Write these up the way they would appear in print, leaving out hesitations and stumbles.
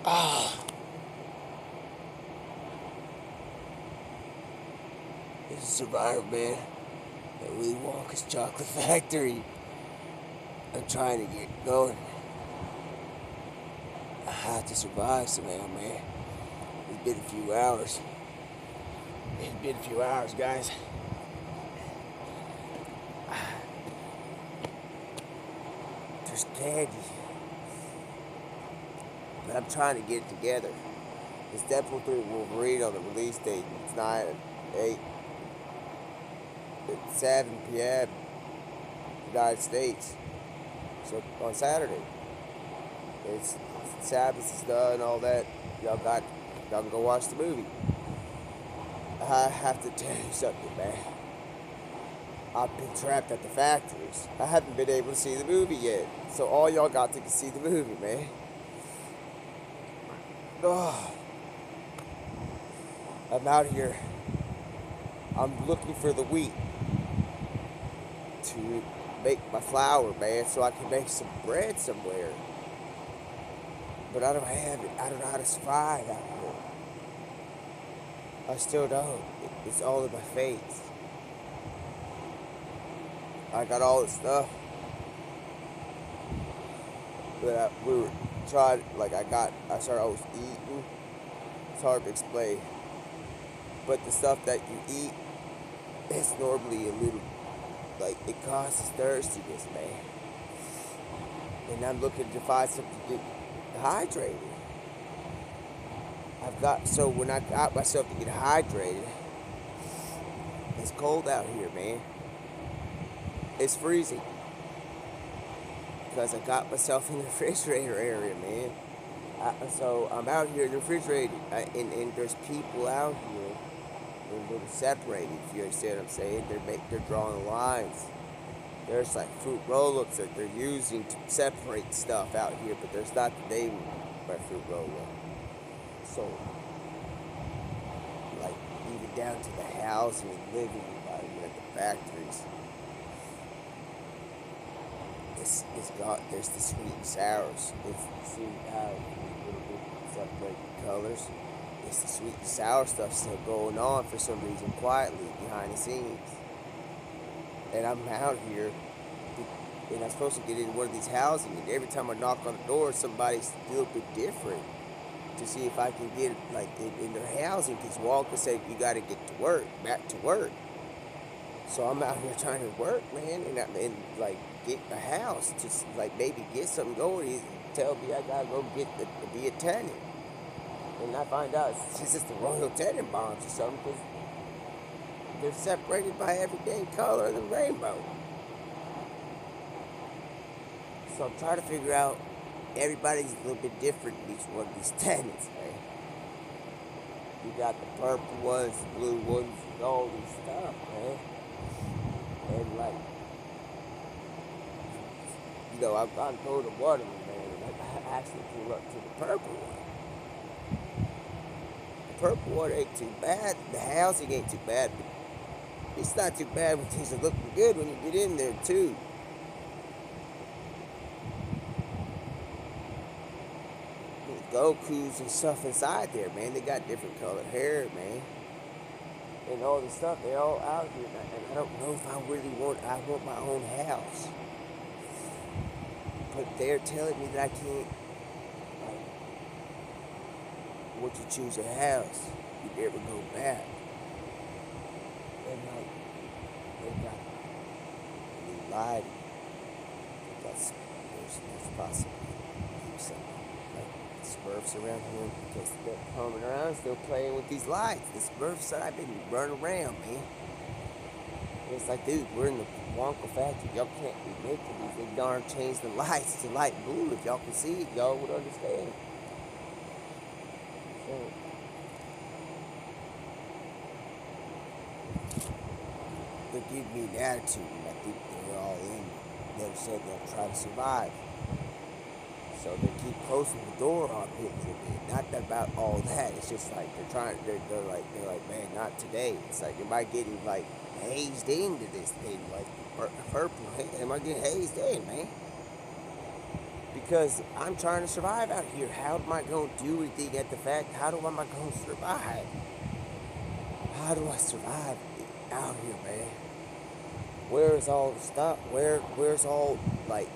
Ah, this is Survivor, man. At Willy Wonka's chocolate factory. I'm trying to get going. I have to survive somehow, man. It's been a few hours. It's been a few hours, guys. There's candy. But I'm trying to get it together. It's Deadpool 3 Wolverine on the release date. It's 9, 8, it's 7 p.m. United States. So on Saturday. It's Sabbath is done, all that. Y'all can go watch the movie. I have to tell you something, man. I've been trapped at the factories. I haven't been able to see the movie yet. So all y'all got to see the movie, man. Oh, I'm out here. I'm looking for the wheat to make my flour, man, so I can make some bread somewhere. But I don't have it. I don't know how to survive out here. I still don't. It's all in my face. I got all this stuff. But we were trying, like I was eating. It's hard to explain. But the stuff that you eat, it's normally a little, like, it causes thirstiness, man. And I'm looking to find something to get hydrated. So when I got myself to get hydrated, it's cold out here, man. It's freezing. Because I got myself in the refrigerator area, man. So I'm out here in the refrigerator, and there's people out here, and they're separated, if you understand what I'm saying. They're drawing lines. There's like fruit roll-ups that they're using to separate stuff out here, but there's not the name by fruit roll-up. So, like, even down to the housing and living environment at the factories, there's the sweet and sours. It's sweet how a little bit separated colors. It's the sweet and sour stuff still going on for some reason quietly behind the scenes. And I'm out here, and I'm supposed to get in one of these housing, and every time I knock on the door, somebody's a little bit different to see if I can get like in their housing, because Wonka said you got to get to work, back to work. So I'm out here trying to work, man, and like get a house to like maybe get something going. He tell me I gotta go get to be a tenant, and I find out it's just the Royal Tenenbaums or something, because they're separated by everyday color of the rainbow. So I'm trying to figure out, everybody's a little bit different in each one of these tenants, man. You got the purple ones, the blue ones, and all these stuff, man. And like, I'm going to one of them, man, and I actually pulled up to the purple one. The purple one ain't too bad. The housing ain't too bad, but it's not too bad when things are looking good when you get in there, too. Gokus and stuff inside there, man. They got different colored hair, man. And all this stuff, they're all out here. And I don't know if I want my own house. But they're telling me that I can't, like, once you choose a house, you never go back. And like, they lied. There's possibly something like Smurfs around here, because they're coming around still playing with these lights. The Smurfs that I've been running around, man. And it's like, dude, we're in the Wonka factory. Y'all can't be making these. They darn changed the lights to light blue. If y'all can see it, y'all would understand. So, they give me an attitude, and I think they're all in. They said they'll try to survive. So they keep closing the door on me a little bit. Not about all that. It's just like they're like, man, not today. It's like, am I getting like hazed into this thing? Like purple, am I getting hazed in, man? because I'm trying to survive out here. How am I going to do anything at the fact? Am I going to survive? How do I survive out here, man? Where's all the stuff? Where's all, like,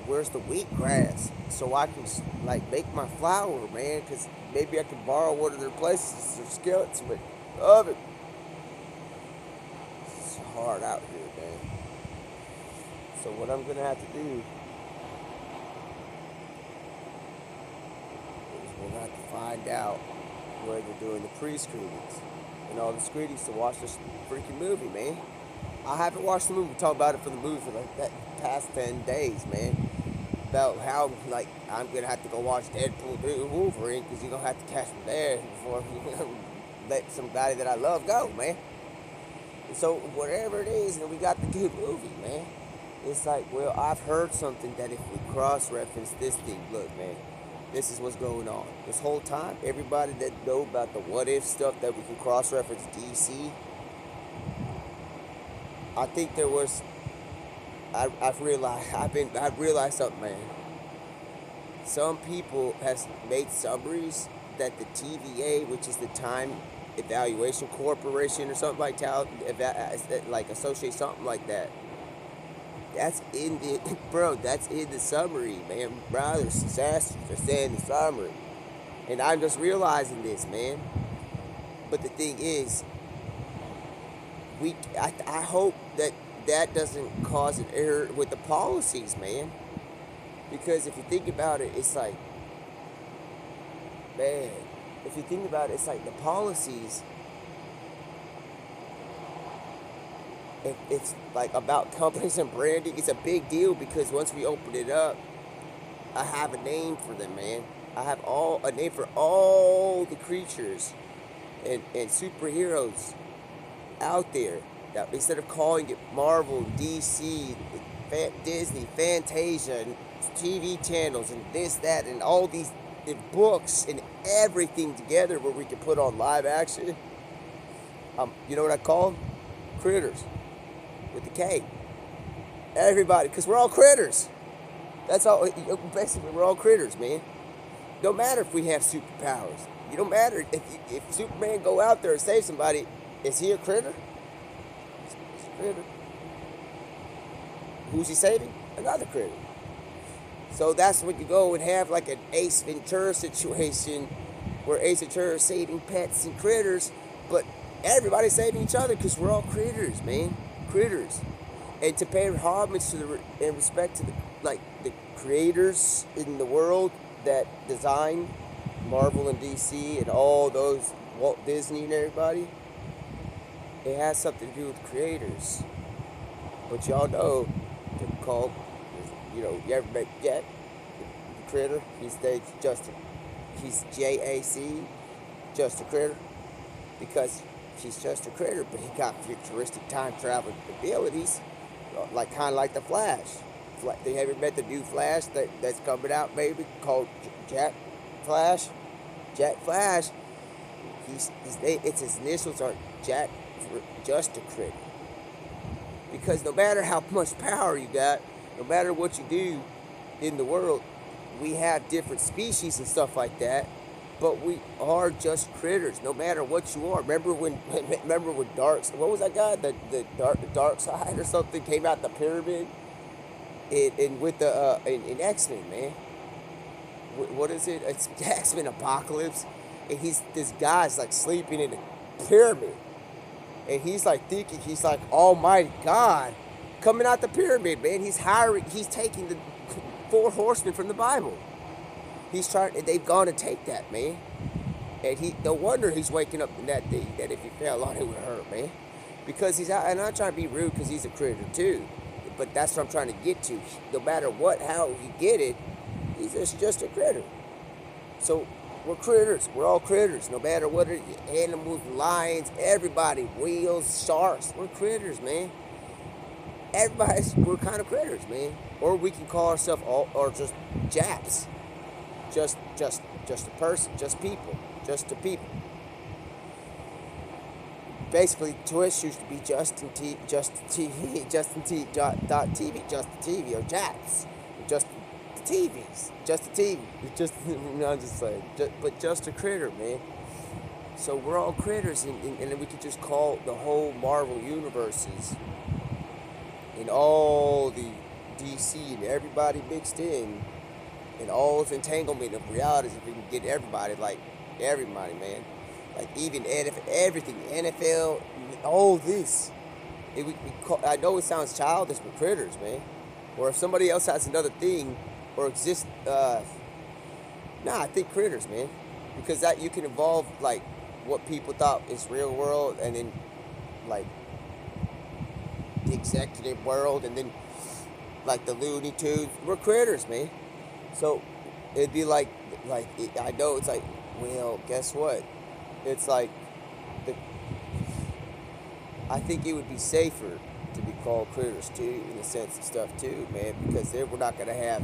where's the wheatgrass so I can, like, make my flour, man? Because maybe I can borrow one of their places or skillets, but of it. It's hard out here, man. So what I'm gonna have to do is we're gonna have to find out where they're doing the pre-screenings and all the screenings to watch this freaking movie, man. I haven't watched the movie. We talked about it for the movie for like that past 10 days, man. About how, like, I'm gonna have to go watch Deadpool 2 Wolverine because you're gonna have to catch me there before let somebody that I love go, man. And so whatever it is, and we got the good movie, man. It's like, well, I've heard something that if we cross-reference this thing, look, man, this is what's going on. This whole time, everybody that know about the what-if stuff that we can cross-reference DC, I think there was, I've realized something, man. Some people have made summaries that the TVA, which is the Time Evaluation Corporation or something like that, like associate something like that. That's in the, bro, that's in the summary, man. Brothers, sisters are saying the summary. And I'm just realizing this, man. But the thing is, I hope that doesn't cause an error with the policies, man. Because if you think about it, it's like, man, if you think about it, it's like the policies, it's like about companies and branding. It's a big deal because once we open it up, I have a name for them, man. I have a name for all the creatures and superheroes out there. That instead of calling it Marvel, DC, Disney, Fantasia, and TV channels, and this, that, and all these books and everything together where we can put on live action, you know what I call them? Critters. With the K. Everybody, because we're all critters. That's all, basically, we're all critters, man. Don't matter if we have superpowers. It don't matter if Superman go out there and save somebody, is he a critter? He's a critter. Who's he saving? Another critter. So that's when you go and have like an Ace Ventura situation where Ace Ventura is saving pets and critters, but everybody's saving each other because we're all critters, man. Critters. And to pay homage to and respect to the creators in the world that design Marvel and DC and all those, Walt Disney and everybody, it has something to do with creators. But y'all know they're called, you ever met Jack, the critter? He's Jac, just a critter, because he's just a critter, but he got futuristic time travel abilities, kind of like the Flash. They haven't met the new Flash that's coming out, maybe called Jack Flash. Jack Flash. His initials are Jack, just a critter. Because no matter how much power you got, no matter what you do in the world, we have different species and stuff like that. But we are just critters, no matter what you are. Remember when what was that guy? The dark side or something came out the pyramid, in X-Men, man. What is it? It's X-Men Apocalypse, and this guy's like sleeping in a pyramid, and he's like thinking he's like Almighty God coming out the pyramid, man. He's taking the 4 horsemen from the Bible. They've gone to take that, man. And no wonder he's waking up in that day, that if he fell on it would hurt, man. Because he's out, and I'm not trying to be rude because he's a critter too. But that's what I'm trying to get to. No matter how you get it, he's just a critter. So we're critters. We're all critters. No matter what it is, animals, lions, everybody, whales, sharks. We're critters, man. We're kind of critters, man. Or we can call ourselves or just Japs. Just a person, just people, just a people. Basically, Twitch used to be Justin TV, Justin TV, or Japs, just TVs, just a TV. It's just, I'm just saying, but just a critter, man. So we're all critters, and then we could just call the whole Marvel universes and all the DC and everybody mixed in, and all this entanglement of realities. If we can get everybody, like everybody, man, like even everything, NFL, all this. I know it sounds childish, but critters, man. Or if somebody else has another thing, or exists, I think critters, man, because that you can evolve like what people thought is real world, and then like the executive world, and then like the Looney Tunes. We're critters, man. So it'd be I know it's like, well, guess what? It's like the. I think it would be safer to be called critters too, in the sense of stuff too, man, because then we're not gonna have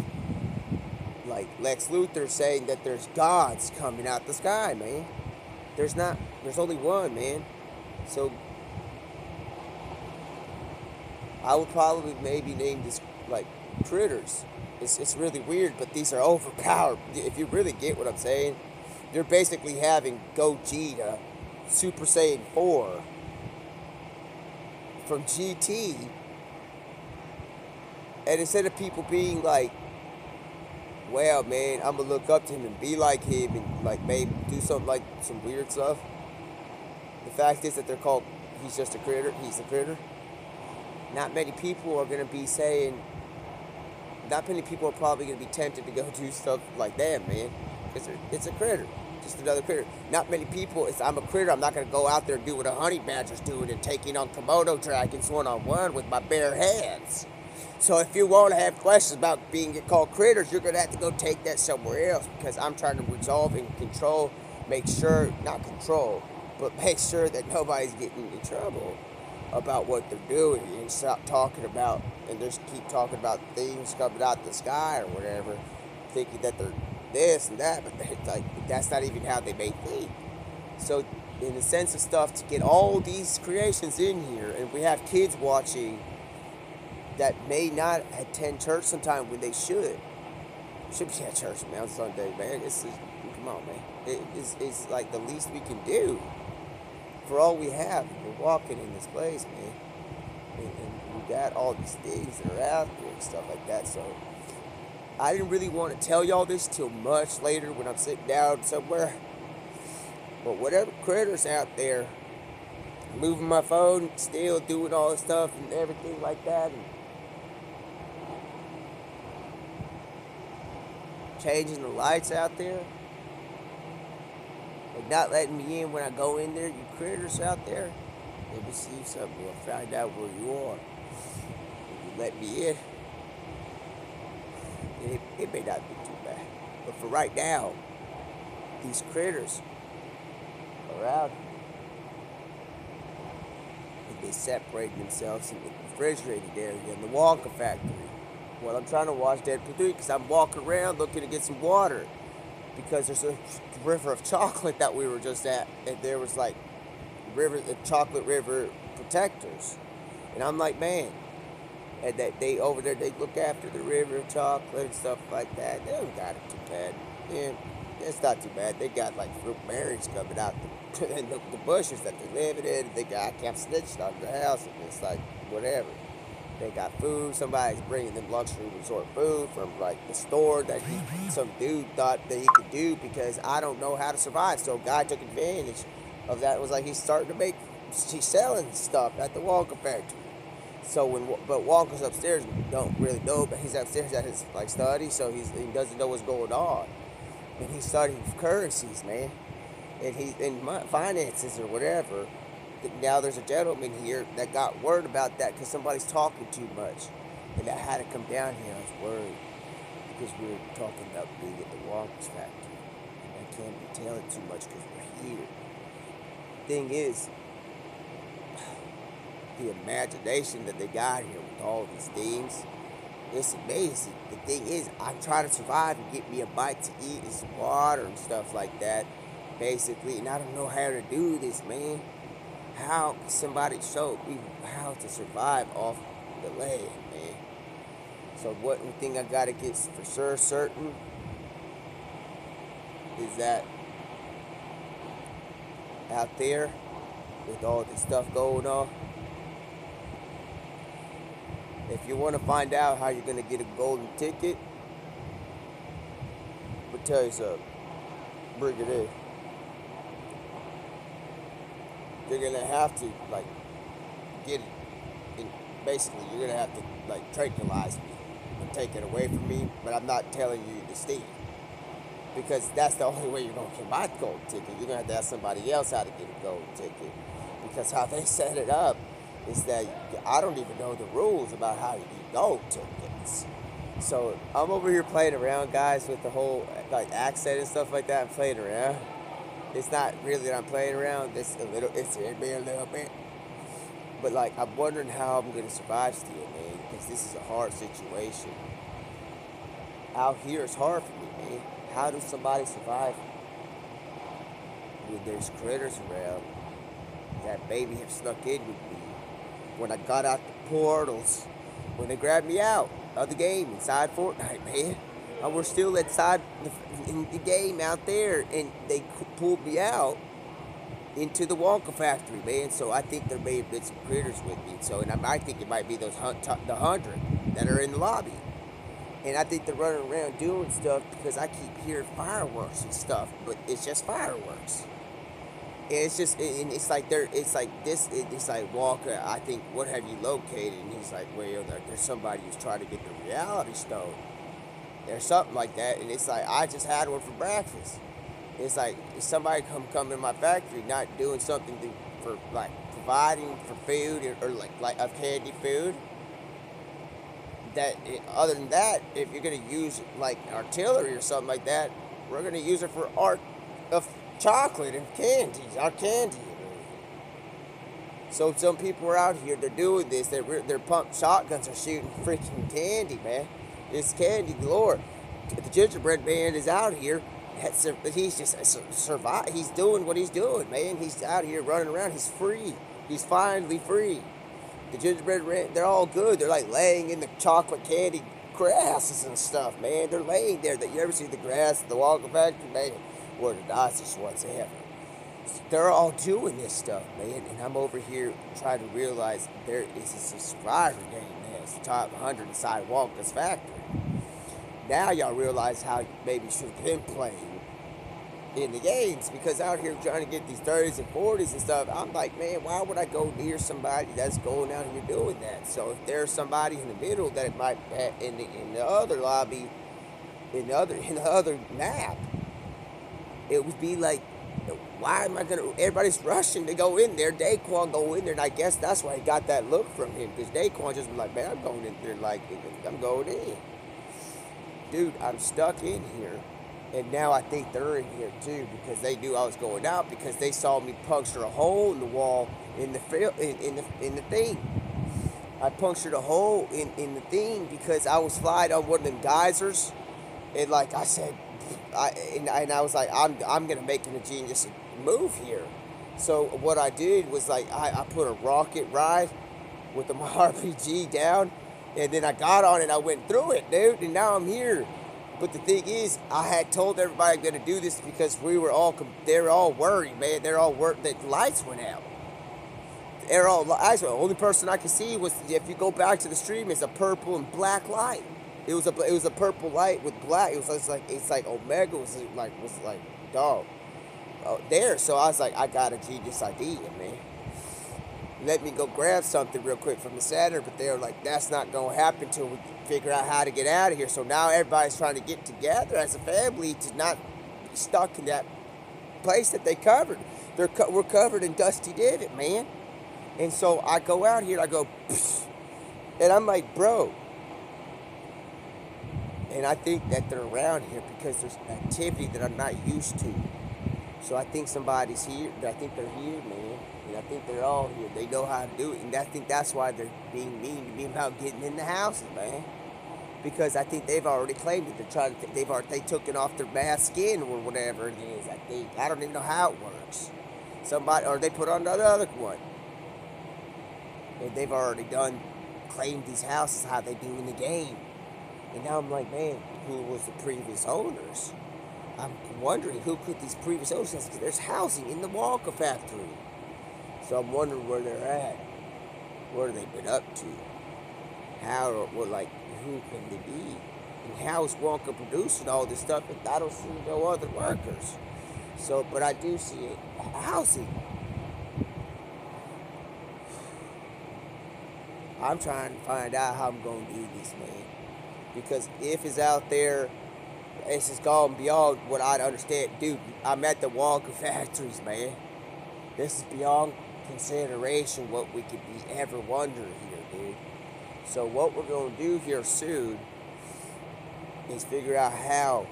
like Lex Luthor saying that there's gods coming out the sky, man. There's not. There's only one, man. So I would probably maybe name this like critters. It's really weird, but these are overpowered. If you really get what I'm saying, you're basically having Gogeta, Super Saiyan 4 from GT, and instead of people being like, well, man, I'm gonna look up to him and be like him and like maybe do something like some weird stuff. The fact is that they're called, he's just a critter, he's a critter. Not many people are gonna be saying, not many people are probably gonna be tempted to go do stuff like that, man. It's a critter, just another critter. Not many people, I'm a critter, I'm not gonna go out there and do what a honey badger's doing and taking on Komodo dragons one-on-one with my bare hands. So if you want to have questions about being called critters, you're going to have to go take that somewhere else, because I'm trying to resolve and control, make sure, not control, but make sure that nobody's getting in trouble about what they're doing, and stop talking about, and just keep talking about things coming out the sky or whatever, thinking that they're this and that, but that's not even how they may think. So in the sense of stuff, to get all these creations in here, and we have kids watching that may not attend church sometime when they should. Should be at church, man, on Sunday, man. Come on, man. It's like the least we can do. For all we have, we're walking in this place, man. And we got all these things that are out there and stuff like that. So I didn't really want to tell y'all this till much later when I'm sitting down somewhere. But whatever critters out there, moving my phone, still doing all this stuff and everything like that, and changing the lights out there, and not letting me in when I go in there, you critters out there, let me see something, we'll find out where you are. If you let me in, it may not be too bad. But for right now, these critters are out, and they separate themselves in the refrigerated area in the Wonka factory. Well, I'm trying to watch Deadpool 3 because I'm walking around looking to get some water, because there's a river of chocolate that we were just at, and there was like the chocolate river protectors, and I'm like, man, and that they over there, they look after the river of chocolate and stuff like that. They don't got it too bad. Yeah, it's not too bad. They got like fruit berries coming out and the bushes that they're living in. They got, I kept snitching on the house, and it's like whatever. They got food. Somebody's bringing them luxury resort food from like the store that some dude thought that he could do, because I don't know how to survive. So a guy took advantage of that. It was like he's selling stuff at the Wonka factory. So but Wonka's upstairs, don't really know, but he's upstairs at his like study, so he doesn't know what's going on, and he's studying currencies, man, and he's in finances or whatever. Now there's a gentleman here that got word about that because somebody's talking too much, and I had to come down here. I was worried because we were talking about being at the Wonkas factory, and I can't be telling too much because we're here. Thing is, the imagination that they got here with all these things, it's amazing. The thing is, I'm trying to survive and get me a bite to eat and some water and stuff like that, basically, and I don't know how to do this, man. How somebody showed me how to survive off the land, man. So one thing I gotta get for sure certain is that out there with all this stuff going on, if you want to find out how you're gonna get a golden ticket, I'll tell you something. Bring it in. You're gonna have to like get it. And basically, you're gonna have to like tranquilize me and take it away from me. But I'm not telling you to steal because that's the only way you're gonna get my golden ticket. You're gonna have to ask somebody else how to get a golden ticket because how they set it up is that I don't even know the rules about how you get gold tickets. So I'm over here playing around, guys, with the whole like accent and stuff like that. I'm playing around. It's not really that I'm playing around. It's a little. It's a little bit. But like, I'm wondering how I'm gonna survive still, man, because this is a hard situation. Out here, it's hard for me, man. How does somebody survive when there's critters around that maybe have snuck in with me? When I got out the portals, when they grabbed me out of the game inside Fortnite, man. We're still inside in the game out there, and they pulled me out into the Wonka factory, man. So I think there may have been some critters with me. So, and I think it might be those the 100 that are in the lobby. And I think they're running around doing stuff because I keep hearing fireworks and stuff, but it's just fireworks. And it's just, and it's like it's like this, it's like Walker. I think, what have you located? And he's like, well, there's somebody who's trying to get the reality stone. There's something like that, and it's like I just had one for breakfast. It's like if somebody come in my factory, not doing something for like providing for food or like of candy food. That other than that, if you're gonna use like artillery or something like that, we're gonna use it for art of chocolate and candies, our candy. So some people are out here, they're doing this. They're pump shotguns are shooting freaking candy, man. It's candy galore. The gingerbread man is out here. He's just survive. He's doing what he's doing, man. He's out here running around. He's free. He's finally free. The gingerbread man, they're all good. They're like laying in the chocolate candy grasses and stuff, man. They're laying there. You ever see the grass at the Wonka factory, man? One of the nicest ones ever. They're all doing this stuff, man. And I'm over here trying to realize there is a survivor game, man. It's the top 100 inside Wonka's factory. Now y'all realize how you maybe should have been playing in the games, because out here trying to get these 30s and 40s and stuff, I'm like, man, why would I go near somebody that's going out here doing that? So if there's somebody in the middle that it might in the other lobby, in the other map, it would be like, why am I gonna? Everybody's rushing to go in there. Daquan go in there, and I guess that's why he got that look from him, because Daquan just was like, man, I'm going in there, like I'm going in. Dude, I'm stuck in here, and now I think they're in here too because they knew I was going out because they saw me puncture a hole in the wall in the thing. I punctured a hole in the thing because I was flying on one of them geysers, and like I said, I was like, I'm gonna make an ingenious move here. So what I did was like I put a rocket ride with my RPG down. And then I got on it, I went through it, dude, and now I'm here. But the thing is, I had told everybody I'm going to do this because they were all worried, man. They're all worried that lights went out. They're all lights went out. The only person I could see was, if you go back to the stream, it's a purple and black light. It was a purple light with black. It's like Omega was like dog there. So I was like, I got a genius idea, man. Let me go grab something real quick from the center, but they were like, that's not going to happen until we figure out how to get out of here. So now everybody's trying to get together as a family to not be stuck in that place that they covered. We're covered in Dusty Divot, man. And so I go out here, and I go, pfft, and I'm like, bro. And I think that they're around here because there's activity that I'm not used to. So I think somebody's here. I think they're here, man. And I think they're all here. They know how to do it. And I think that's why they're being mean to me about getting in the houses, man. Because I think they've already claimed it. They're trying to. They took it off their mask skin or whatever it is. I think I don't even know how it works. Somebody or they put on the other one. And they've already claimed these houses how they do in the game. And now I'm like, man, who was the previous owners? I'm wondering who could these previous owners be, because there's housing in the Wonka factory. So I'm wondering where they're at. What have they been up to? How or what, like, who can they be? And how is Wonka producing all this stuff if I don't see no other workers? So, but I do see it. Housing. I'm trying to find out how I'm going to do this, man. Because if it's out there, it's just gone beyond what I'd understand. Dude, I'm at the Wonka factories, man. This is beyond consideration what we could be ever wondering here, dude. So what we're going to do here soon is figure out how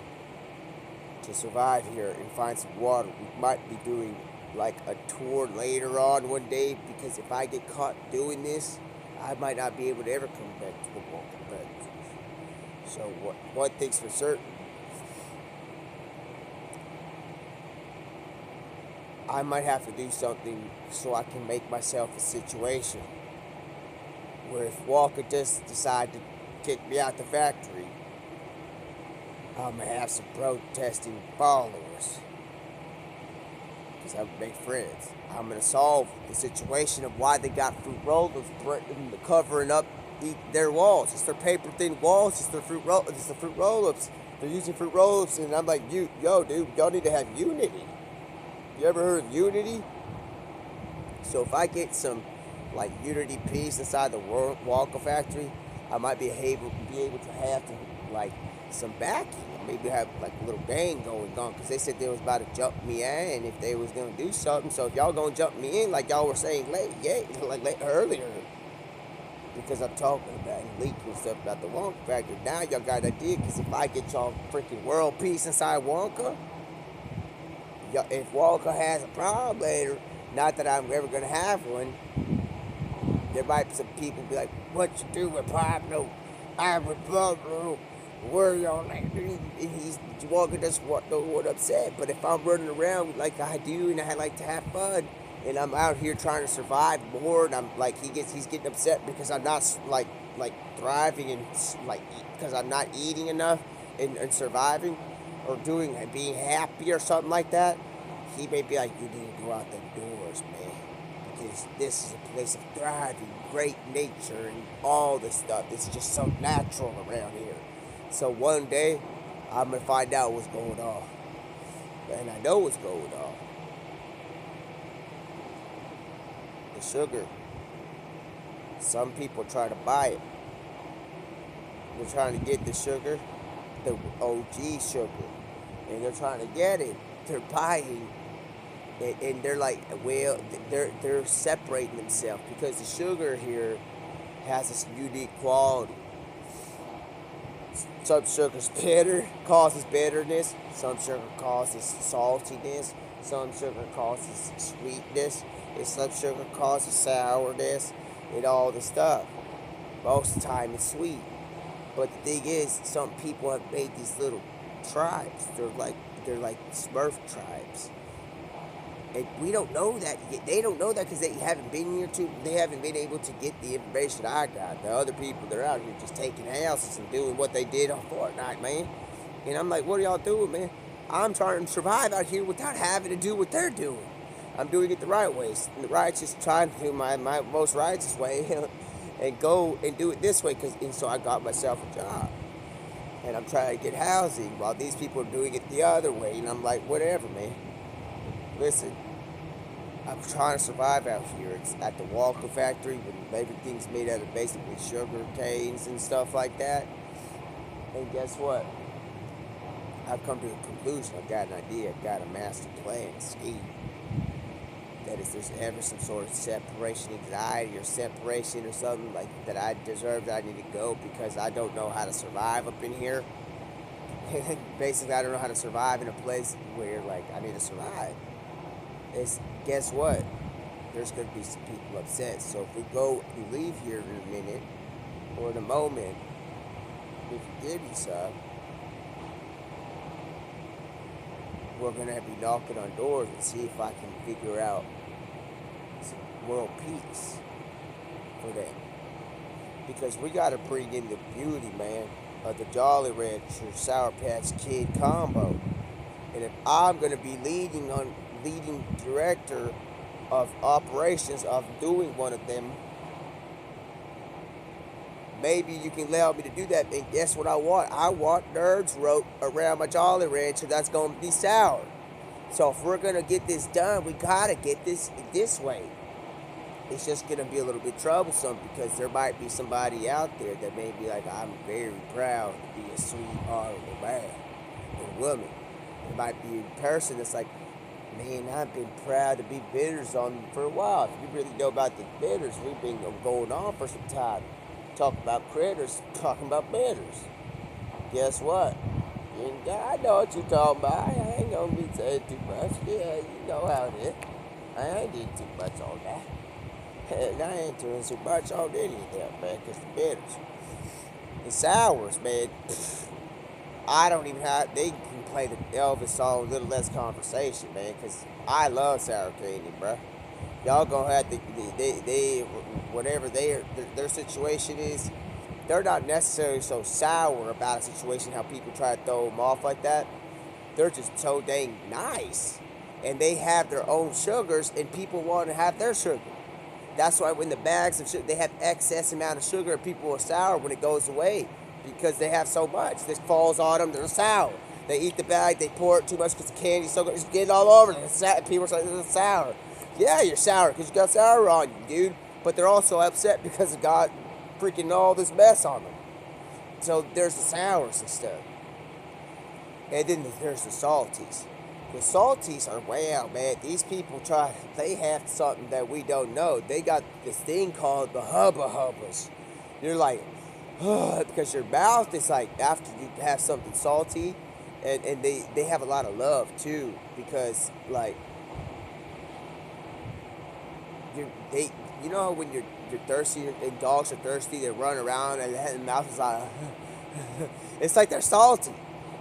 to survive here and find some water. We might be doing like a tour later on one day, because if I get caught doing this, I might not be able to ever come back to the Wonka factories. So one thing's for certain, I might have to do something so I can make myself a situation where if Walker does decide to kick me out the factory, I'm going to have some protesting followers. Because I would make friends. I'm going to solve the situation of why they got fruit roll-ups covering up their walls. It's their paper thin walls. It's the fruit roll-ups. They're using fruit roll-ups, and I'm like, yo, dude, y'all need to have unity. You ever heard of unity? So if I get some like unity piece inside the Wonka factory, I might be able to have like some backing. Maybe have like a little gang going on, because they said they was about to jump me in if they was gonna do something. So if y'all gonna jump me in like y'all were saying earlier, because I'm talking about leaking stuff about the Wonka factory. Now y'all got an idea, because if I get y'all freaking world peace inside Wonka, if Wonka has a problem later, not that I'm ever gonna have one, there might be some people be like, "What you do with Pablo? I'm with Pablo. Where y'all at?" And he's Wonka doesn't want upset. But if I'm running around like I do and I like to have fun, and I'm out here trying to survive bored, I'm like he's getting upset because I'm not like thriving and like because I'm not eating enough and surviving or being happy or something like that. He may be like, "You need to go out the doors, man, because this is a place of thriving, great nature, and all this stuff. It's just so natural around here." So one day, I'm gonna find out what's going on, and I know what's going on. The sugar. Some people try to buy it. They're trying to get the sugar, the OG sugar, and they're trying to get it. They're buying, and they're like, well, they're separating themselves because the sugar here has this unique quality. Some sugar's bitter, causes bitterness. Some sugar causes saltiness. Some sugar causes sweetness. And some sugar causes sourness and all the stuff. Most of the time it's sweet. But the thing is, some people have made these little tribes. They're like Smurf tribes. And we don't know that. They don't know that because they haven't been here too. They haven't been able to get the information I got. The other people, they're out here just taking houses and doing what they did on Fortnite, man. And I'm like, what are y'all doing, man? I'm trying to survive out here without having to do what they're doing. I'm doing it the right way. The righteous, trying to do my most righteous way and go and do it this way. And so I got myself a job. And I'm trying to get housing while these people are doing it the other way. And I'm like, whatever, man. Listen, I'm trying to survive out here. It's at the Wonka factory when everything's made out of basically sugar canes and stuff like that. And guess what? I've come to a conclusion. I've got an idea. I've got a master plan, a scheme. That if there's ever some sort of separation anxiety or separation or something like that I deserve, that I need to go because I don't know how to survive up in here. Basically, I don't know how to survive in a place where like I need to survive. Guess what? There's going to be some people upset. So if we leave here in a minute or in a moment, if you give me some, we're going to be knocking on doors and see if I can figure out some world peace for them. Because we got to bring in the beauty, man. of the Jolly Rancher Sour Patch Kid combo. And if I'm gonna be leading director of operations of doing one of them, maybe you can allow me to do that. And guess what I want? I want nerds wrote around my Jolly Rancher that's gonna be sour. So if we're gonna get this done, we gotta get this way. It's just gonna be a little bit troublesome because there might be somebody out there that may be like, I'm very proud to be a sweet, honorable man and woman. There might be a person that's like, man, I've been proud to be bitters on for a while. If you really know about the bitters, we've been going on for some time. Talking about critters, talking about bitters. Guess what? I know what you're talking about. I ain't gonna be saying too much. Yeah, you know how it is. I ain't doing too much on that. And I ain't doing too much on any of that, man, because the bitters. The sours, man. I don't even have. They can play the Elvis song, Little Less Conversation, man, because I love sour candy, bro. Y'all gonna have to. They whatever their situation is, they're not necessarily so sour about a situation how people try to throw them off like that. They're just so dang nice, and they have their own sugars, and people want to have their sugar. That's why when the bags of sugar, they have excess amount of sugar, and people are sour when it goes away because they have so much. This falls on them, they're sour. They eat the bag, they pour it too much because the candy's so good, it's getting all over them. People are like, it's sour. Yeah, you're sour because you got sour on you, dude. But they're also upset because it got freaking all this mess on them. So there's the sours and stuff. And then there's the salties. The salties are, wow, man, these people they have something that we don't know. They got this thing called the hubba hubbas. You're like, because your mouth is like, after you have something salty, and they have a lot of love too, because like, you know when you're thirsty and dogs are thirsty, they run around and the mouth is like, it's like they're salty.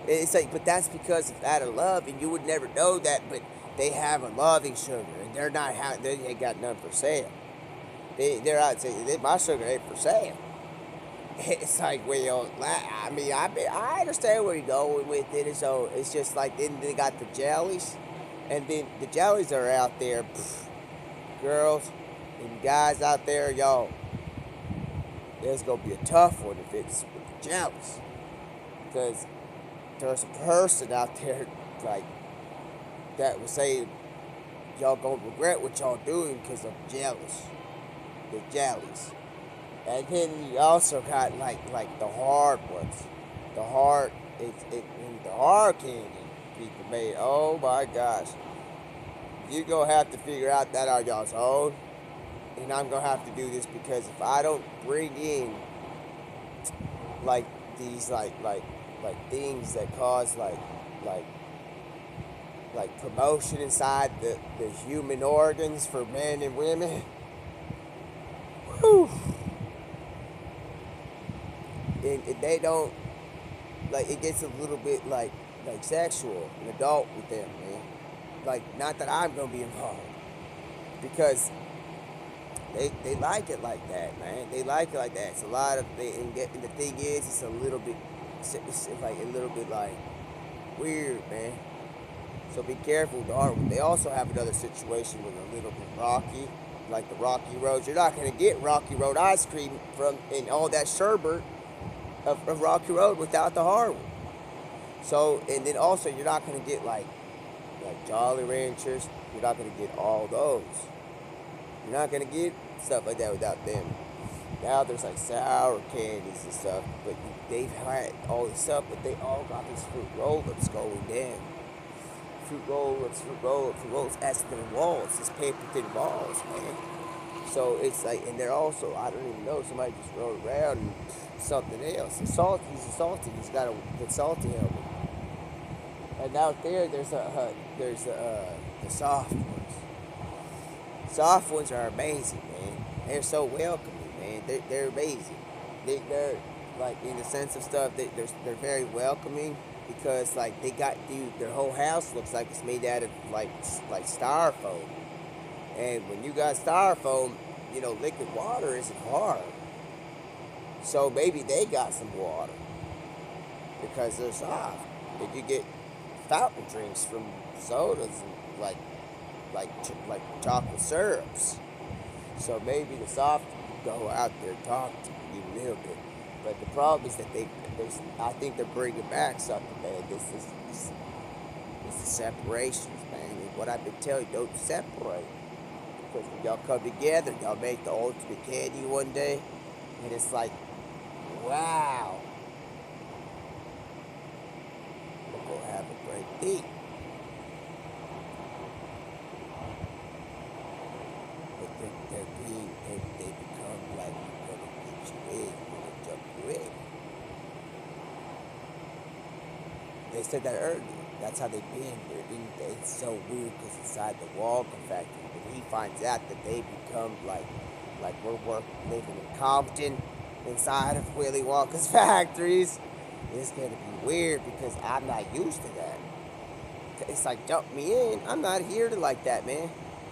It's like, but that's because of out of love, and you would never know that. But they have a loving sugar, and they ain't got none for sale. They're out saying my sugar ain't for sale. It's like, well, I mean, I understand where you're going with it, and so it's just like then they got the jellies, and then the jellies are out there, girls and guys out there, y'all. There's gonna be a tough one if it's with the jellies, because there's a person out there like that will say y'all gonna regret what y'all doing because I'm jealous. The jellies. And then you also got like the hard ones. The hard the hard candy people made. Oh my gosh. You gonna have to figure out that on y'all's own. And I'm gonna have to do this because if I don't bring in like these like things that cause like promotion inside the human organs for men and women. Whew. And they don't like it gets a little bit like sexual and adult with them, man. Like not that I'm gonna be involved because they like it like that, man. They like it like that. It's a lot of and the thing is, it's a little bit, it's like a little bit like weird, man. So be careful with the hard one. They also have another situation with a little bit rocky, like the Rocky Road. You're not gonna get Rocky Road ice cream from and all that sherbet of Rocky Road without the hard one. So and then also you're not gonna get like Jolly Ranchers. You're not gonna get all those. You're not gonna get stuff like that without them. Now there's like sour candies and stuff, but they've had all this stuff, but they all got these fruit roll-ups going down. Fruit roll-ups as thin walls, it's paper thin walls, man. So it's like, and they're also, I don't even know, somebody just rolled around and something else. He's a salty, he's got the salty helmet. And out there's the soft ones. Soft ones are amazing, man. They're so welcoming, man. They're amazing. They're like in the sense of stuff. They're very welcoming because like they got their whole house looks like it's made out of like styrofoam. And when you got styrofoam, you know liquid water isn't hard. So maybe they got some water. because they're soft. And you get fountain drinks from sodas and like chocolate syrups. So maybe the soft go out there and talk to you a little bit. But the problem is that I think they're bringing back something, man. This is separations, man. And what I've been telling you, don't separate. Because when y'all come together, y'all make the ultimate candy one day. And it's like, wow. We're going to have a great day. But they become like, you're going to get you in, you're going to jump you in. They said that earlier. That's how they've been. It's so weird because inside the Wonka factory, when he finds out that they become like we're living in Compton inside of Willy Wonka's factories, it's gonna be weird because I'm not used to that. It's like dump me in. I'm not here to like that, man.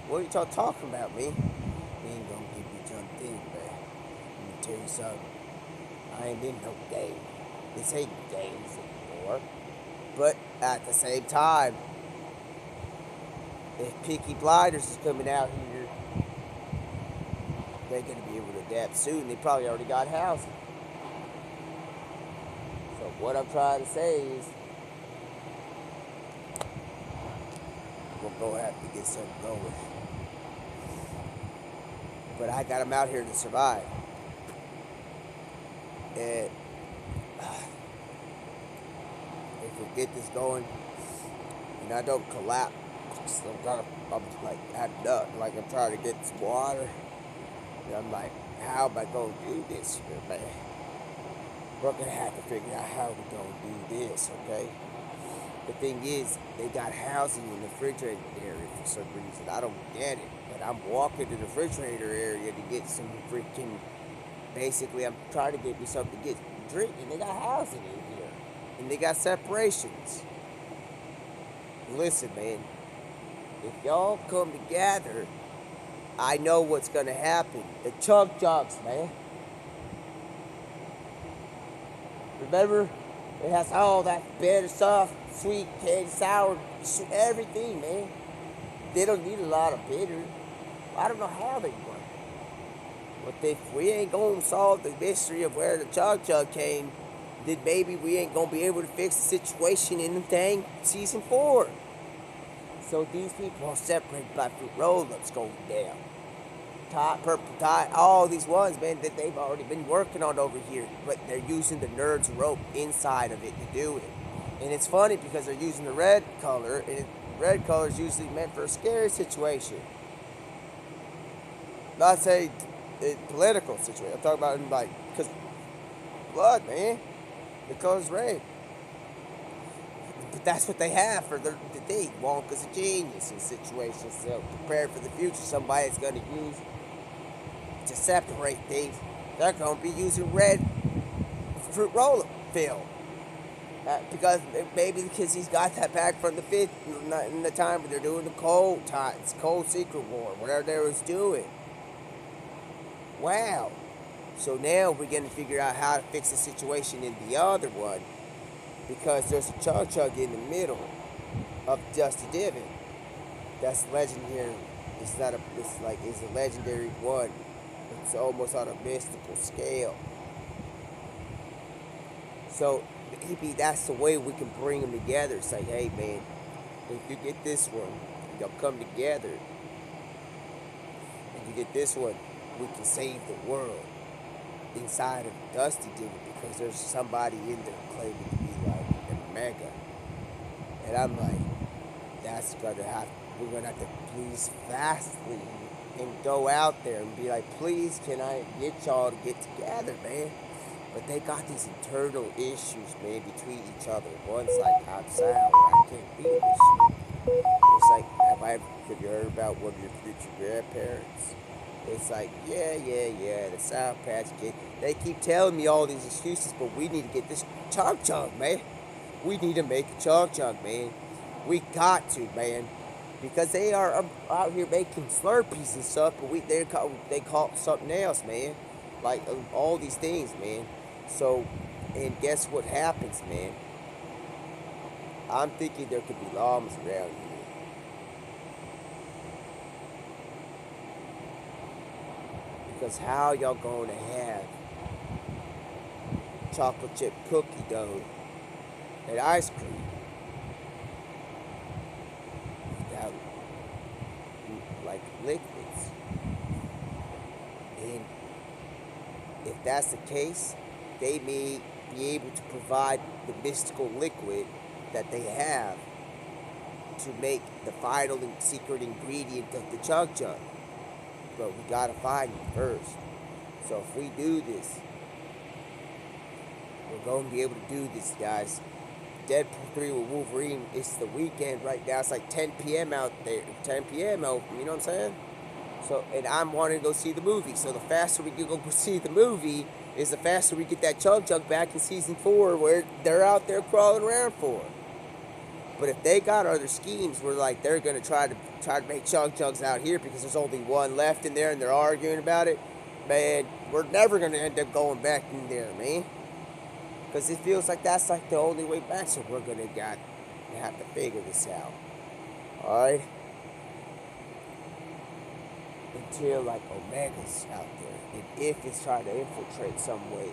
What are you talking about, me? You ain't gonna get me jumped in, man. Let me tell you something. I ain't in no game. This ain't games anymore. But at the same time, if Peaky Blinders is coming out here, they're going to be able to adapt soon. They probably already got housing. So what I'm trying to say is, we're going to have to get something going. But I got them out here to survive. And if we get this going, and I don't collapse, I'm like acting up, like I'm trying to get some water. And I'm like, how am I gonna do this here, man? We're gonna have to figure out how we're gonna do this, okay? The thing is, they got housing in the refrigerator area for some reason. I don't get it, but I'm walking to the refrigerator area to get some freaking. Basically, I'm trying to get me something to get drink, and they got housing in here, and they got separations. Listen, man. If y'all come together, I know what's gonna happen. The chunk jugs, man. Remember, it has all that bitter, soft, sweet, candy, sour, everything, man. They don't need a lot of bitter. I don't know how they work. But if we ain't gonna solve the mystery of where the chug came, then maybe we ain't gonna be able to fix the situation in the dang season 4. So these people are separated by fruit roll-ups going down. Tie, purple tie, all these ones, man, that they've already been working on over here. But they're using the nerd's rope inside of it to do it. And it's funny because they're using the red color, and red color is usually meant for a scary situation. Not say a political situation. I'm talking about in like, because blood, man. The color's red. But that's what they have for the thing. Wonka's a genius in situations. So prepare for the future. Somebody's going to use to separate things. They're going to be using red fruit roll-up film. Because maybe because he's got that back from the 50s, in the time when they're doing the cold times, cold secret war, whatever they was doing. Wow. So now we're going to figure out how to fix the situation in the other one. Because there's a chug in the middle of Dusty Divot. That's legendary. It's not a. It's a legendary one. It's almost on a mystical scale. So maybe that's the way we can bring them together. Say, hey man, if you get this one, y'all come together. If you get this one, we can save the world inside of Dusty Divot because there's somebody in there claiming to be like a mega. And I'm like, that's gonna have. We're gonna have to please fastly and go out there and be like, please, can I get y'all to get together, man? But they got these internal issues, man, between each other. One's like, I'm sour, I can't be this shit. It's like, have you heard about one of your future grandparents? It's like, yeah, the Sour Patch Kid. They keep telling me all these excuses, but we need to get this chug, man. We need to make a chug, man. We got to, man. Because they are out here making Slurpees and stuff, but they call it something else, man. Like, all these things, man. So, And guess what happens, man? I'm thinking there could be llamas around here. Because how y'all going to have chocolate chip cookie dough and ice cream without like liquids? And if that's the case, they may be able to provide the mystical liquid that they have to make the final and secret ingredient of the chug jug. But we gotta find it first. So if we do this, we're going to be able to do this, guys. Deadpool 3 with Wolverine. It's the weekend right now. It's like 10 p.m. out there. 10 p.m. out. You know what I'm saying? So, and I'm wanting to go see the movie. So the faster we can go see the movie is the faster we get that chug jug back in season 4 where they're out there crawling around for. But if they got other schemes where like they're gonna try to make chug jugs out here because there's only one left in there and they're arguing about it, man, we're never gonna end up going back in there, man. Because it feels like that's like the only way back. So we're gonna have to figure this out. Alright? Until like Omega's out there. And if it's trying to infiltrate some way.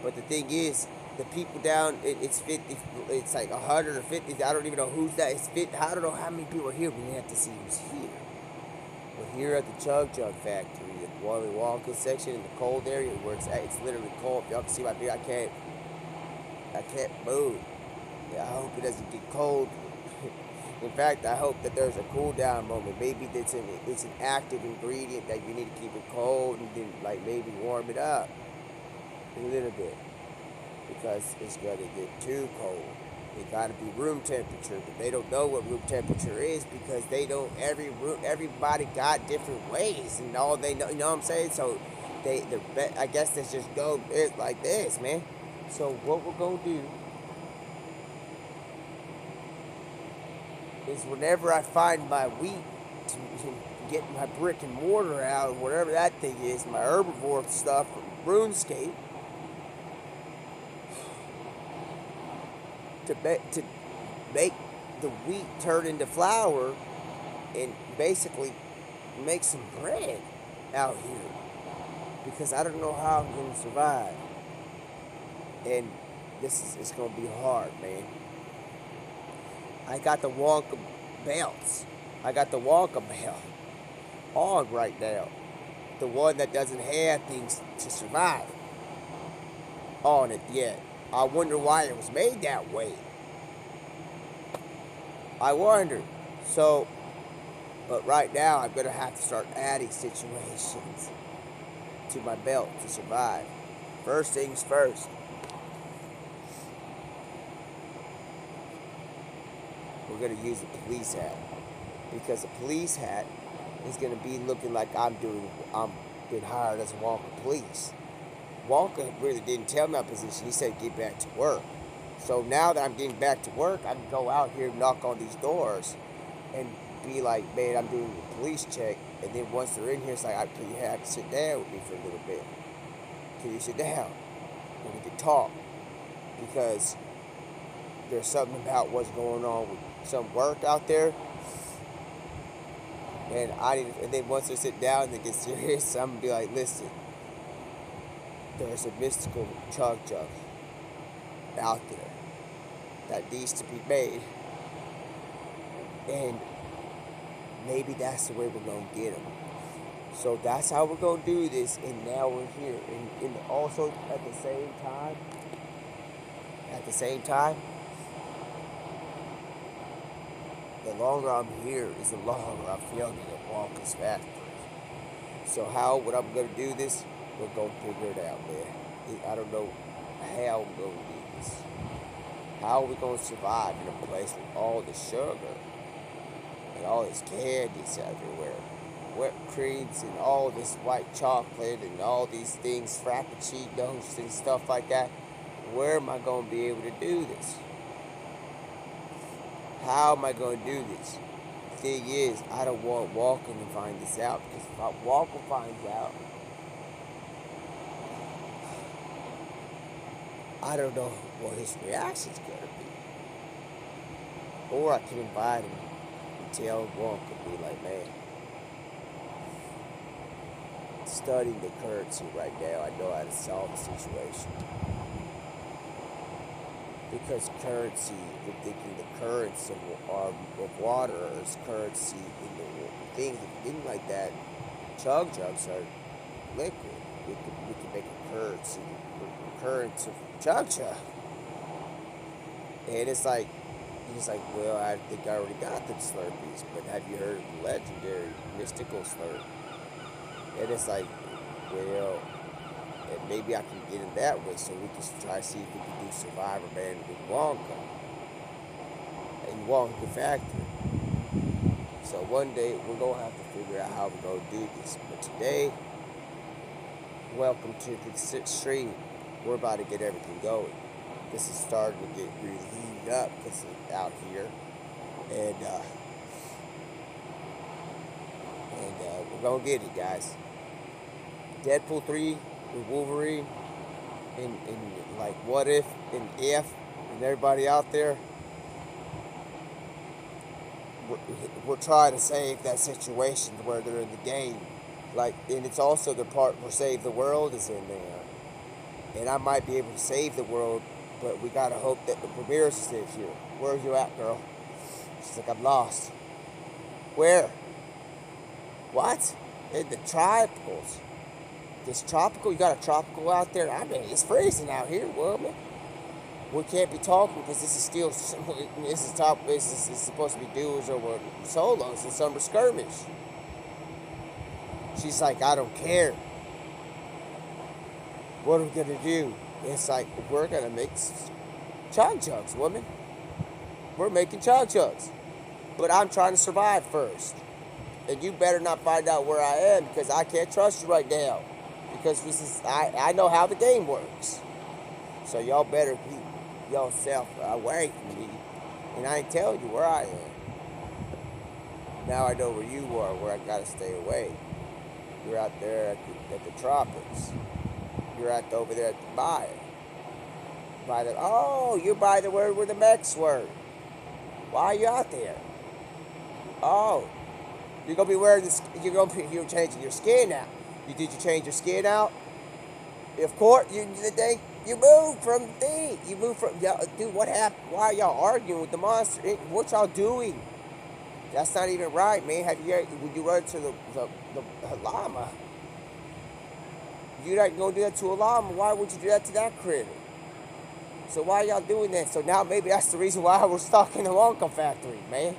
But the thing is, the people down, it's 50, it's like 100 or 50. I don't even know who's that. It's 50. I don't know how many people are here. We have to see who's here. We're here at the Chug Jug Factory, the Wonkas section in the cold area where it's literally cold. Y'all can see my beard. I can't move. Yeah, I hope it doesn't get cold. In fact, I hope that there's a cool down moment. Maybe it's an active ingredient that you need to keep it cold and then like maybe warm it up a little bit because it's gonna get too cold. It gotta be room temperature, but they don't know what room temperature is because they don't. Everybody got different ways, and all they know. You know what I'm saying? So I guess let's just go like this, man. So what we're gonna do is whenever I find my wheat to get my brick and mortar out, or whatever that thing is, my herbivore stuff from RuneScape, to make the wheat turn into flour and basically make some bread out here. Because I don't know how I'm gonna survive. And it's gonna be hard, man. I got the Wonka belts. I got the Wonka belt on right now. The one that doesn't have things to survive on it yet. I wonder why it was made that way. I wonder. So, but right now I'm gonna have to start adding situations to my belt to survive. First things first. We're gonna use the police hat because the police hat is gonna be looking like I'm been hired as a Wonka police. Wonka really didn't tell me my position. He said get back to work. So now that I'm getting back to work, I can go out here and knock on these doors and be like, man, I'm doing a police check. And then once they're in here, it's like, can you have to sit down with me for a little bit? Can you sit down? And we can talk. Because there's something about what's going on with some work out there. And then once they sit down and they get serious, I'm gonna be like, listen, there's a mystical chug jug out there that needs to be made, and maybe that's the way we're gonna get them. So that's how we're gonna do this, and now we're here. And also at the same time, the longer I'm here is the longer I'm filming at Wonka's factory. So what I'm gonna do this, we're gonna figure it out, man. I don't know how we're gonna do this. How are we gonna survive in a place with all the sugar and all this candies everywhere? Whipped creams and all this white chocolate and all these things, frappuccinos and stuff like that. Where am I gonna be able to do this? How am I going to do this? The thing is, I don't want Walker to find this out, because if Walker finds out, I don't know what his reaction's gonna be. Or I can invite him and tell Wonka, be like, man, studying the currency right now, I know how to solve the situation. Because currency, we're thinking the currents of water is currency in the things. If you think like that, chug jugs are liquid. We could make a currency, currents of chug jug. And it's like, he's like, well, I think I already got the Slurpees, but have you heard of the legendary mystical Slurp? And it's like, well, and maybe I can get it that way so we can try to see if we can do Survivor Man with Wonka and Wonka Factory. So one day we're going to have to figure out how we're going to do this. But today, welcome to the stream. We're about to get everything going. This is starting to get really heated up because it's out here. And we're going to get it, guys. Deadpool 3 with Wolverine and like What If and If and everybody out there. We're trying to save that situation where they're in the game. Like, and it's also the part where Save the World is in there. And I might be able to save the world, but we gotta hope that the Ramirez is here. Where are you at, girl? She's like, I'm lost. Where? What? In the tropicals. This tropical? You got a tropical out there? I mean, it's freezing out here, woman. We can't be talking because this is still, this is supposed to be duos or solos in summer skirmish. She's like, I don't care. What are we gonna do? It's like, we're gonna make chug jugs, woman. We're making chug jugs. But I'm trying to survive first. And you better not find out where I am because I can't trust you right now. Because this is, I know how the game works. So y'all better keep yourself away from me. And I ain't telling you where I am. Now I know where you are, where I gotta stay away. You're out there at the tropics. You're over there at the oh, you're by the word where the mechs were. Why are you out there? Oh, you're gonna be wearing this. You're changing your skin now. Did you change your skin out? Of course, you moved from the thing. You moved from dude. What happened? Why are y'all arguing with the monster? What y'all doing? That's not even right, man. When you run to the llama? You're not gonna do that to a llama. Why would you do that to that critter? So why y'all doing that? So now maybe that's the reason why we're stuck in the Wonka factory, man.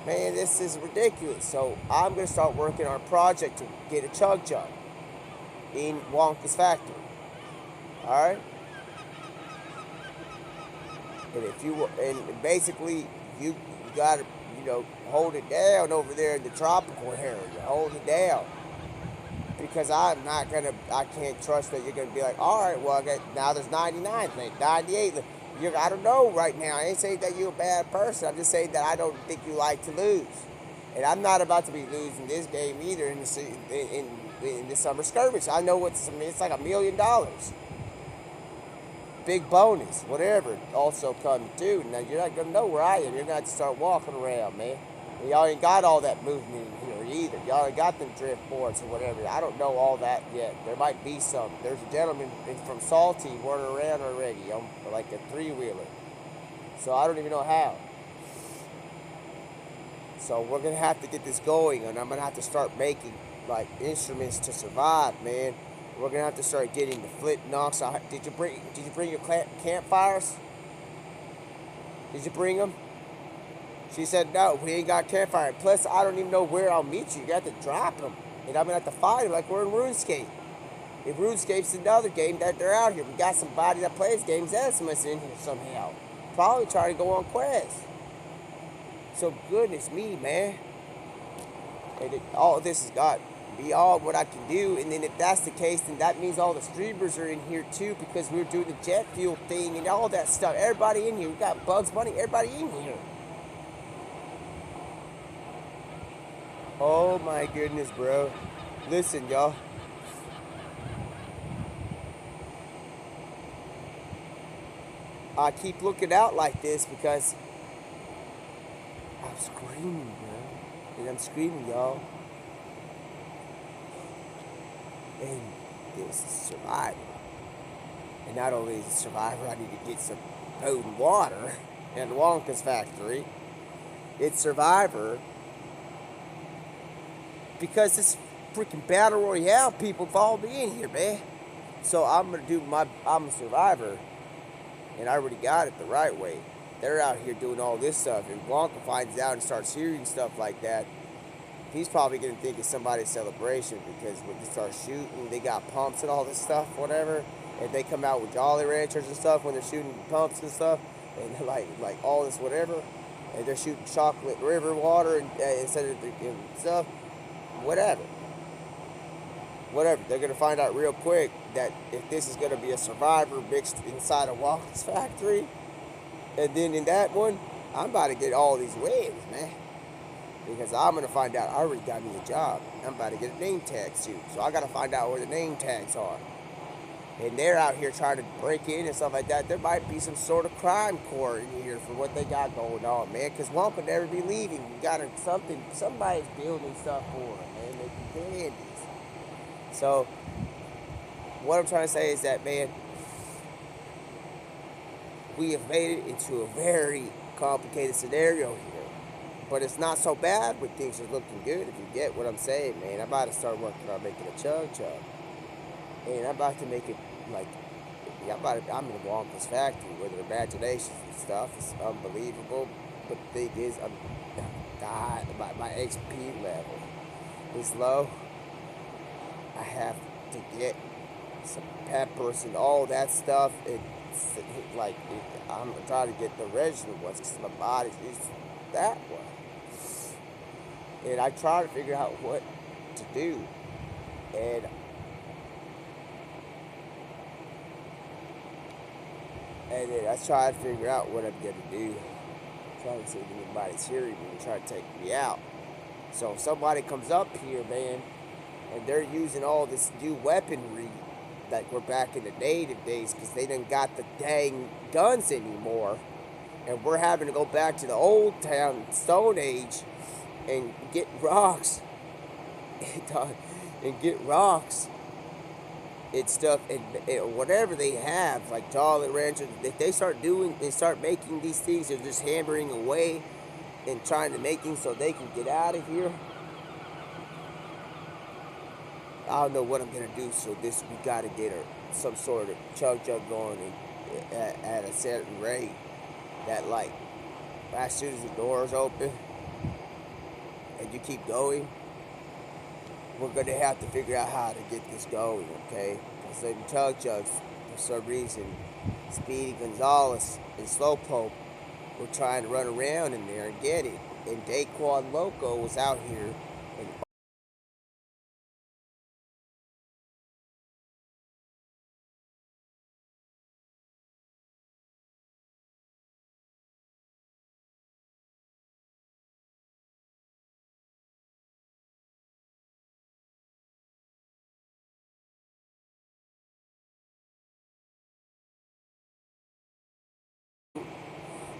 Man, this is ridiculous. So I'm gonna start working on a project to get a chug jug in Wonka's factory. All right. And if you and basically you gotta hold it down over there in the tropical area. Hold it down. Because I can't trust that you're going to be like, all right, well, now there's 99, 98. I don't know right now. I ain't saying that you're a bad person. I'm just saying that I don't think you like to lose. And I'm not about to be losing this game either in the summer skirmish. I know it's like $1 million. Big bonus, whatever, also coming too. Now, you're not going to know where I am. You're going to have to start walking around, man. And y'all ain't got all that movement in here either. Y'all ain't got them drift boards or whatever. I don't know all that yet. There might be some. There's a gentleman from Salty running around already on like a 3-wheeler. So I don't even know how. So we're going to have to get this going, and I'm going to have to start making like instruments to survive, man. We're going to have to start getting the flip knocks. Did you bring your campfires? Did you bring them? She said, no, we ain't got campfire. Plus, I don't even know where I'll meet you. You got to drop them. And I'm going to have to fight them like we're in RuneScape. If RuneScape's another game that they're out here, we got somebody that plays games that's in here somehow. Probably trying to go on quests. So, goodness me, man. And all this has got beyond what I can do. And then if that's the case, then that means all the streamers are in here too, because we're doing the jet fuel thing and all that stuff. Everybody in here. We got Bugs Bunny. Everybody in here. Oh my goodness, bro. Listen, y'all. I keep looking out like this because I'm screaming, bro. And I'm screaming, y'all. And this is Survivor. And not only is it Survivor, I need to get some food and water in the Wonkas factory. It's Survivor because this freaking battle royale people follow me in here, man. So I'm gonna do I'm a Survivor, and I already got it the right way. They're out here doing all this stuff, and Wonka finds out and starts hearing stuff like that. He's probably gonna think it's somebody's celebration because when they start shooting, they got pumps and all this stuff, whatever. And they come out with Jolly Ranchers and stuff when they're shooting pumps and stuff, and like all this whatever, and they're shooting chocolate river water and instead of stuff, whatever. Whatever. They're gonna find out real quick that if this is gonna be a Survivor mixed inside a Walker's factory, and then in that one, I'm about to get all these wins, man. Because I'm gonna find out I already got me a job. I'm about to get a name tag suit. So I gotta find out where the name tags are. And they're out here trying to break in and stuff like that. There might be some sort of crime court in here for what they got going on, man. Because Wonka never be leaving. You got somebody's building stuff for them, man. Making candies. So what I'm trying to say is that, man, we have made it into a very complicated scenario here. But it's not so bad when things are looking good, if you get what I'm saying, man. I'm about to start working on making a chug chug. And I'm about to make it like, I'm in Wonka's factory where their imaginations and stuff is unbelievable. But the thing is, God, my XP level is low. I have to get some peppers and all that stuff. I'm trying to get the original ones because my body's used to that one. And I try to figure out what to do. And then I try to figure out what I'm going to do. I'm trying to see if anybody's hearing me and try to take me out. So if somebody comes up here, man, and they're using all this new weaponry like we're back in the native days because they didn't got the dang guns anymore. And we're having to go back to the old town, Stone Age, and get rocks. And get rocks and stuff and whatever they have, like Jolly Rancher. If they start making these things, they're just hammering away and trying to make things so they can get out of here. I don't know what I'm gonna do. So we gotta get some sort of chug jug going at a certain rate. That like as soon as the doors open and you keep going, we're gonna have to figure out how to get this going, okay? Because the chug jugs, for some reason, Speedy Gonzalez and Slowpoke were trying to run around in there and get it. And Daquan Loco was out here and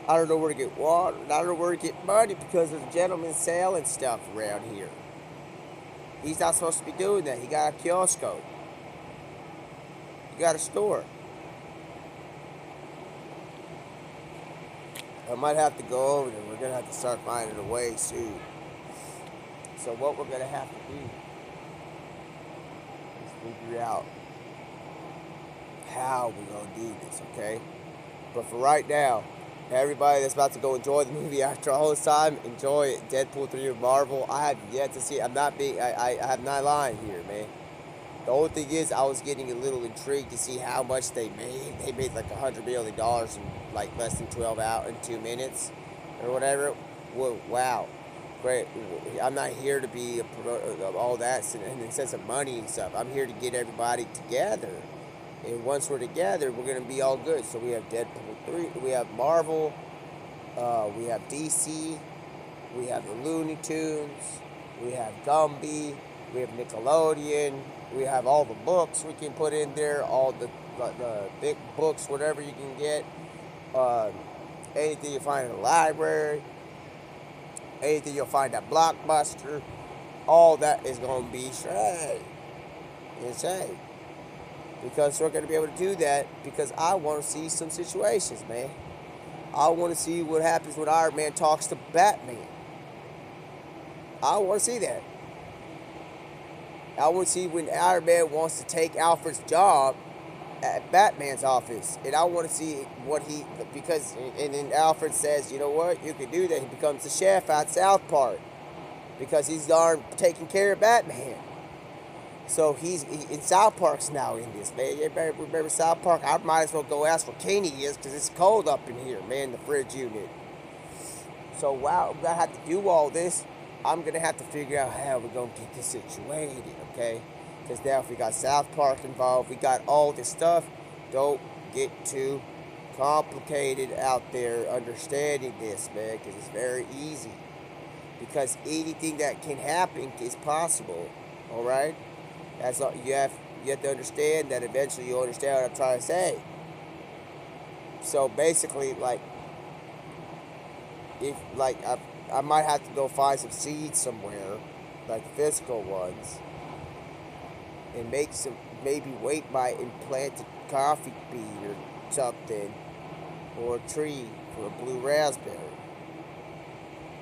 I don't know where to get water. I don't know where to get money because there's a gentleman selling stuff around here. He's not supposed to be doing that. He got a kiosco. He got a store. I might have to go over there. We're going to have to start finding a way soon. So what we're going to have to do is figure out how we're going to do this, okay? But for right now, everybody that's about to go enjoy the movie after all this time, enjoy it. Deadpool 3 of Marvel. I have yet to see it. I have not lying here, man. The only thing is, I was getting a little intrigued to see how much they made. They made like $100 million in like less than 12 hours in 2 minutes or whatever. Whoa, wow, great. I'm not here to be a promoter of all that in the sense of money and stuff. I'm here to get everybody together. And once we're together, we're gonna be all good. So we have Deadpool 3, we have Marvel, we have DC, we have the Looney Tunes, we have Gumby, we have Nickelodeon, we have all the books we can put in there, all the big books, whatever you can get. uh, anything you find in the library, anything you'll find at Blockbuster, all that is going to be shredded. Insane. Because we're going to be able to do that because I want to see some situations, man. I want to see what happens when Iron Man talks to Batman. I want to see that. I want to see when Iron Man wants to take Alfred's job at Batman's office. And I want to see what he, because, and then Alfred says, you know what, you can do that. He becomes the chef at South Park because he's darn taking care of Batman. So in South Park's now in this, man. You remember South Park? I might as well go ask where Kenny is because it's cold up in here, man, the fridge unit. So while I'm going to have to do all this, I'm going to have to figure out how we're going to get this situated, okay? Because now if we got South Park involved, we got all this stuff, don't get too complicated out there understanding this, man, because it's very easy. Because anything that can happen is possible, all right? That's all you have to understand that eventually you'll understand what I'm trying to say. So basically, like, if like I might have to go find some seeds somewhere, like physical ones, and make some, maybe wait by and plant a coffee bean or something, or a tree for a blue raspberry.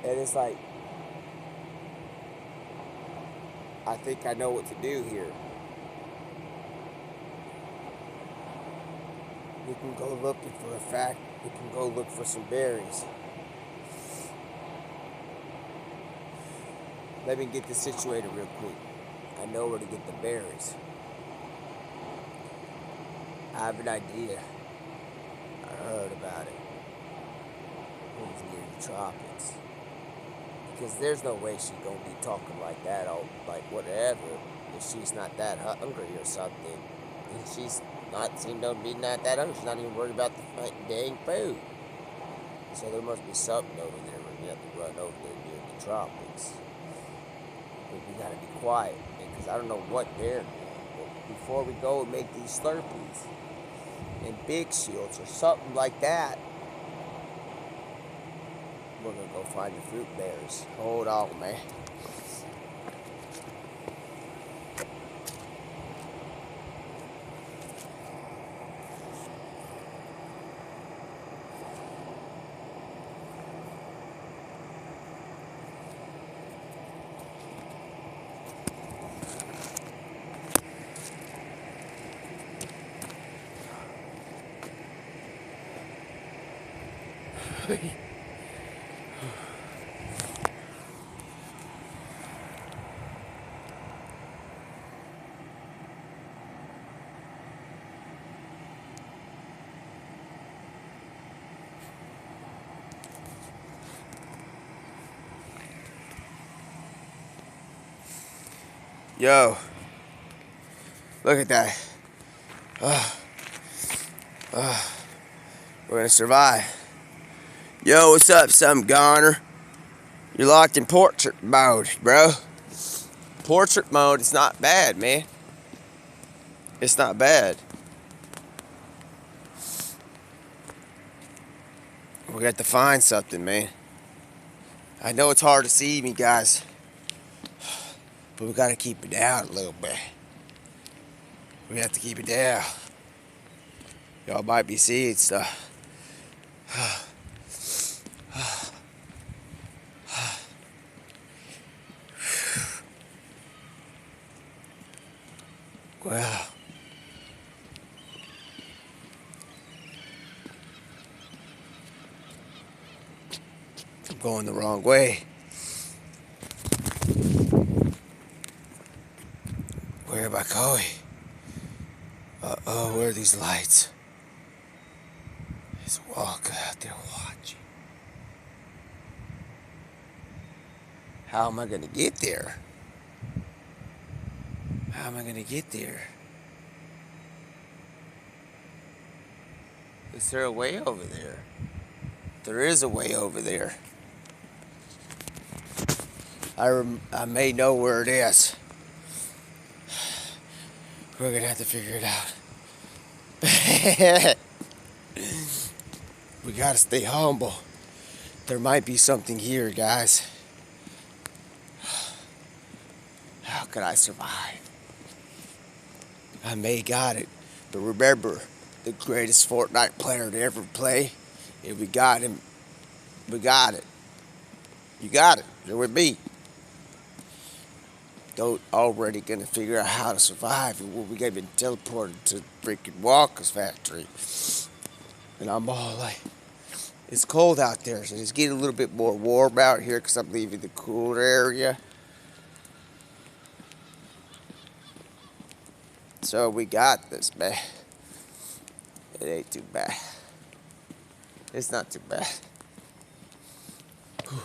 And it's like, I think I know what to do here. We can go looking for a fact. We can go look for some berries. Let me get this situated real quick. I know where to get the berries. I have an idea. I heard about it. It's near the tropics. Because there's no way she's gonna be talking like that, or like whatever, if she's not that hungry or something. And she's not seem to be not that hungry. She's not even worried about the dang food. So there must be something over there where we have to run over there near the tropics. But we gotta be quiet, because I don't know what they're doing. But before we go and make these Slurpees and Big Shields or something like that, we're gonna go find the fruit bears. Hold on, man. Yo, look at that. We're gonna survive. Yo, what's up, some goner? You're locked in portrait mode, bro. Portrait mode is not bad, man. It's not bad. We're gonna have to find something, man. I know it's hard to see me, guys, but we gotta keep it down a little bit. We have to keep it down. Y'all might be seeing stuff. Well, I'm going the wrong way. Where am I going? Uh-oh, where are these lights? There's Wonka out there watching. How am I gonna get there? How am I gonna get there? Is there a way over there? There is a way over there. I may know where it is. We're gonna have to figure it out. We gotta stay humble. There might be something here, guys. How could I survive? I may got it, but remember, the greatest Fortnite player to ever play, if we got him, we got it. You got it. You're with me. Don't already gonna figure out how to survive, and we got been teleported to freaking Wonkas factory. And I'm all like, it's cold out there, so it's getting a little bit more warm out here because I'm leaving the cooler area. So we got this, man. It ain't too bad. It's not too bad. Whew.